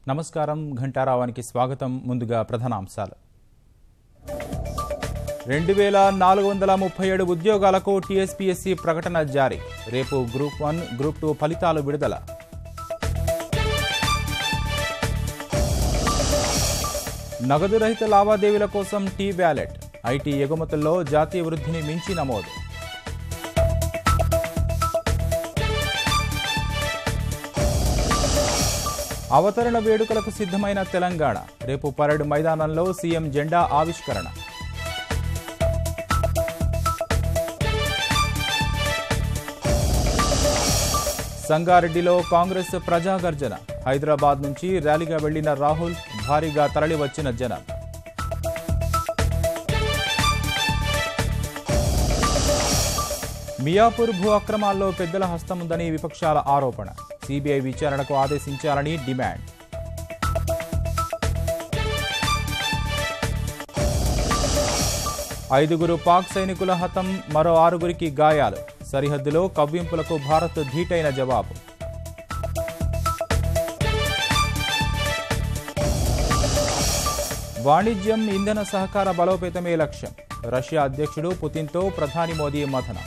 నమస్కారం ఘంటారావానికి స్వాగతం. ముందుగా ప్రధానాంశాలు. 2437 ఉద్యోగాలకు టీఎస్పీఎస్సీ ప్రకటన జారీ. రేపు గ్రూప్ 1, గ్రూప్ 2 ఫలితాలు విడుదల. నగదు రహిత లావాదేవీల కోసం టీ వ్యాలెట్. ఐటీ ఎగుమతుల్లో జాతీయ వృద్ధిని మించి నమోదు. అవతరణ వేడుకలకు సిద్ధమైన తెలంగాణ. రేపు పరేడ్ మైదానంలో సీఎం జెండా ఆవిష్కరణ. సంగారెడ్డిలో కాంగ్రెస్ ప్రజాగర్జన. హైదరాబాద్ నుంచి ర్యాలీగా వెళ్లిన రాహుల్, భారీగా తరలివచ్చిన జనం. మియాపూర్ భూ అక్రమాల్లో పెద్దల హస్తముందని విపక్షాల ఆరోపణ. సిబిఐ విచారణకు ఆదేశించాలని డిమాండ్. ఐదుగురు పాక్ సైనికుల హతం, మరో 6గురికి గాయాలు. సరిహద్దులో కవ్వింపులకు భారత్ ధీటైన జవాబు. వాణిజ్యం, ఇంధన సహకార బలోపేతమే లక్ష్యం. రష్యా అధ్యక్షుడు పుతిన్తో ప్రధాని మోదీ మథనం.